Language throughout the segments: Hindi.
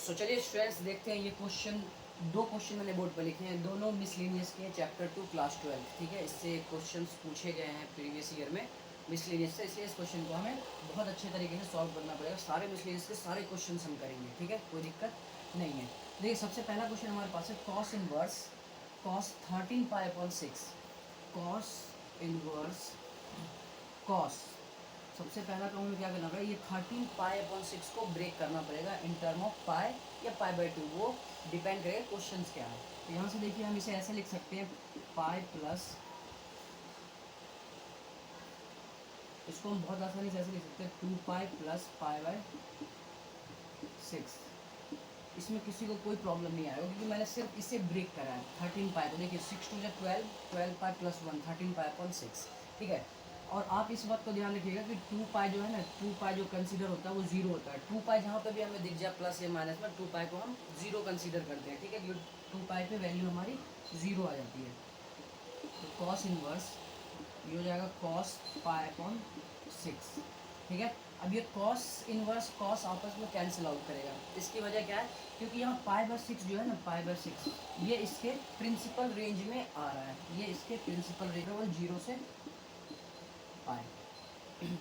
सो चलिए स्टूडेंट्स देखते हैं ये क्वेश्चन। दो क्वेश्चन मैंने बोर्ड पर लिखे हैं, दोनों मिसलेनियस के हैं, चैप्टर 2 क्लास 12। ठीक है, इससे क्वेश्चंस पूछे गए हैं प्रीवियस ईयर में मिसलेनियस से, इसलिए इस क्वेश्चन को हमें बहुत अच्छे तरीके से सॉल्व करना पड़ेगा। सारे मिसलेनियस के सारे क्वेश्चन हम करेंगे, ठीक है, कोई दिक्कत नहीं है। देखिए सबसे पहला क्वेश्चन हमारे पास है cos inverse cos 13 pi upon 6। Cos inverse cos, सबसे पहला तो हमें क्या करना पड़ेगा, ये 13 पाई अपॉन 6 को ब्रेक करना पड़ेगा इन टर्म ऑफ पाई या पाई बाई 2, वो डिपेंड करेगा क्वेश्चन क्या है। तो यहाँ से देखिए हम इसे ऐसे लिख सकते हैं पाई प्लस, इसको हम बहुत आसानी से ऐसे लिख सकते हैं 2 पाई प्लस पाई बाई 6। इसमें किसी को कोई प्रॉब्लम नहीं आएगा क्योंकि मैंने सिर्फ इसे ब्रेक करा है 13 पाई को। देखिए 6 2 12, 12 पाई प्लस 1, 13 पाई अपॉन 6। ठीक है, और आप इस बात को ध्यान रखिएगा कि 2 पाई जो है ना, 2 पाई जो कंसीडर होता है वो जीरो होता है। 2 पाई जहाँ पे भी हमें दिख जाए प्लस या माइनस में, 2 पाई को हम जीरो कंसीडर करते हैं। ठीक है, 2 पाई पे वैल्यू हमारी जीरो आ जाती है। तो कॉस इनवर्स ये हो जाएगा कॉस पाई अपॉन 6। ठीक है, अब ये कॉस इनवर्स कॉस आपस में कैंसिल आउट करेगा। इसकी वजह क्या है, क्योंकि यहाँ पाई बाय 6 जो है ना, पाई बाय 6 ये इसके प्रिंसिपल रेंज में आ रहा है। ये इसके प्रिंसिपल रेंज में 0 से पाई,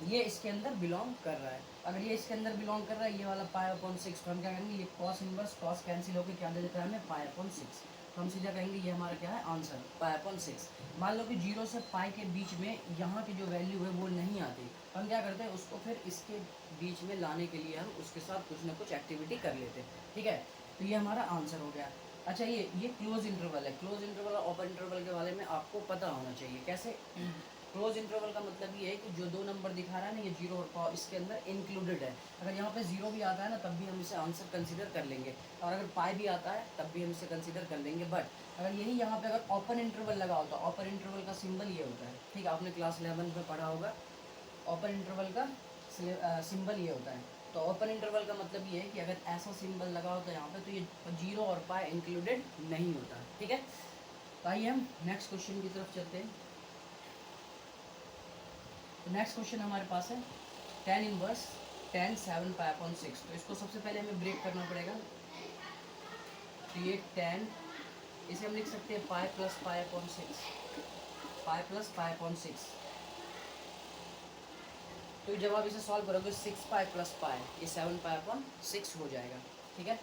ये इसके अंदर बिलोंग कर रहा है। अगर ये इसके अंदर बिलोंग कर रहा है, ये वाला पाई अपॉन 6, तो हम क्या करेंगे, ये कॉस इनवर्स कॉस कैंसिल होकर क्या दे देता है हमें, पाई अपॉन 6। तो हम सीधा कहेंगे ये हमारा क्या है आंसर, पाई अपॉन 6। मान लो कि 0 से पाई के बीच में यहाँ की जो वैल्यू है वो नहीं आती, तो हम क्या करते हैं, उसको फिर इसके बीच में लाने के लिए हम उसके साथ कुछ ना कुछ एक्टिविटी कर लेते हैं। ठीक है, तो ये हमारा आंसर हो गया। अच्छा, ये क्लोज इंटरवल है। क्लोज इंटरवल और ओपन इंटरवल के बारे में आपको पता होना चाहिए। कैसे, क्लोज इंटरवल का मतलब ये है कि जो दो नंबर दिखा रहा है ना, ये 0 और पावर इसके अंदर इंक्लूडेड है। अगर यहाँ पे 0 भी आता है ना, तब भी हम इसे आंसर कंसीडर कर लेंगे, और अगर पाई भी आता है तब भी हम इसे कंसीडर कर लेंगे। बट अगर यही यहाँ पे अगर ओपन इंटरवल लगा होता, ओपन इंटरवल का सिंबल ये होता है। ठीक है, आपने क्लास 11 में पढ़ा होगा, ओपन इंटरवल का सिंबल ये होता है। तो ओपन इंटरवल का मतलब ये है कि अगर ऐसा सिंबल लगा होता है यहाँ पे, तो ये 0 और पाई इंक्लूडेड नहीं होता। ठीक है, तो आइए हम नेक्स्ट क्वेश्चन की तरफ चलते हैं। तो नेक्स्ट क्वेश्चन हमारे पास है tan inverse tan 7 pi upon 6। तो इसको सबसे पहले हमें ब्रेक करना पड़ेगा। तो ये tan, इसे हम लिख सकते हैं pi plus pi upon 6, pi plus pi upon 6। तो जब आप इसे सॉल्व करोगे 6 पाई प्लस पाई, ये 7 पाई अपॉन 6 हो जाएगा। ठीक है,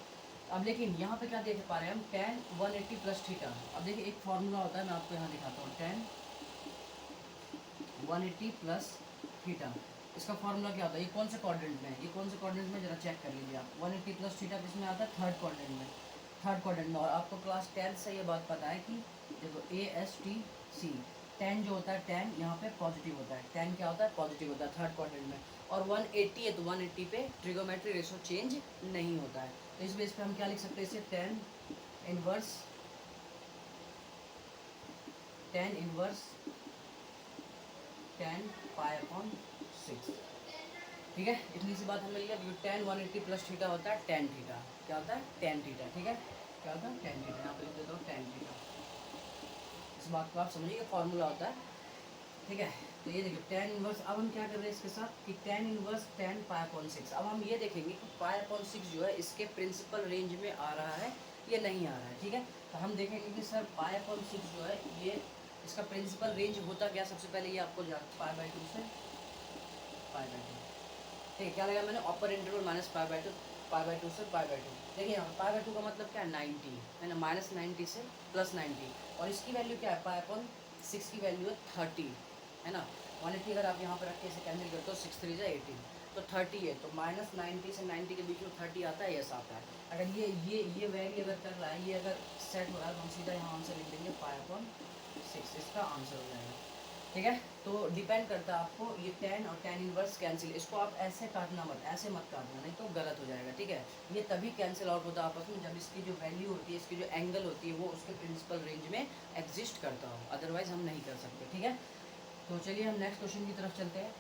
अब लेकिन यहाँ पे क्या देख पा रहे हैं हम, tan 180 प्लस थीटा। अब देखिए एक फॉर्मूला होता है, मैं आपको यहाँ दिखाता हूँ, tan 180 प्लस थीटा। इसका फॉर्मूला क्या होता है, ये कौन से क्वाड्रेंट में है, ये कौन से क्वाड्रेंट में, जरा चेक कर लीजिए आप। 180 प्लस थीटा किस में आता है, थर्ड क्वाड्रेंट में। थर्ड क्वाड्रेंट में, और आपको क्लास 10 से ये बात पता है कि देखो ASTC, tan जो होता है, tan यहाँ पे पॉजिटिव होता है। tan क्या होता है, पॉजिटिव होता है थर्ड क्वाड्रेंट में। और 180 है तो 180 पे ट्रिगोमेट्री रेशो चेंज नहीं होता है। तो इस बेस पे हम क्या लिख सकते हैं इसे, tan inverse tan pi upon 6। ठीक है, इतनी सी बात हमें मिल गया। tan 180 प्लस थीटा होता है tan थीटा। क्या होता है, tan थीटा। ठीक है, क्या होता है, tan थीटा। यहाँ पे लिख देता हूँ tan थीटा। इस बात को आप समझिए, फॉर्मूला होता है। ठीक है, तो ये देखिए tan इनवर्स। अब हम क्या कर रहे हैं इसके साथ कि tan inverse tan pi upon 6। अब हम ये देखेंगे कि पाई अपॉन 6 जो है इसके प्रिंसिपल रेंज में आ रहा है या नहीं आ रहा है। ठीक है, तो हम देखेंगे कि सर पाई अपॉन 6 जो है ये इसका प्रिंसिपल रेंज होता क्या। सबसे पहले ये आपको पाई बाई 2 से पाई बाई 2। ठीक है, क्या लगा मैंने, upper interval minus pi by 2, pi by 2 से पाई बाई 2। देखिए यहाँ पाई बाई 2 का मतलब क्या है, 90 है ना, माइनस 90 से प्लस 90। और इसकी वैल्यू क्या है, पाई अपॉन 6 की वैल्यू है 30, है ना। 180 अगर आप यहाँ पर रख के इसे कैंसिल करते हो, 6 3 जा 18, तो 30 है। तो माइनस 90 से 90 के बीच में 30 आता है, यस आता है। अगर ये वैल्यू अगर कर रहा है, ये अगर सेट हो रहा है, तो हम सीधा यहाँ आंसर लिख देंगे पाई अपॉन 6, इसका आंसर हो जाएगा। ठीक है, तो डिपेंड करता है आपको, ये tan और tan इनवर्स कैंसिल, इसको आप ऐसे काटना मत, ऐसे मत काटना, नहीं तो गलत हो जाएगा। ठीक है, ये तभी कैंसिल आउट होता है आपस में जब इसकी जो वैल्यू होती है, इसकी जो एंगल होती है, वो उसके प्रिंसिपल रेंज में एग्जिस्ट करता हो, अदरवाइज हम नहीं कर सकते। ठीक है, तो चलिए हम नेक्स्ट क्वेश्चन की तरफ चलते हैं।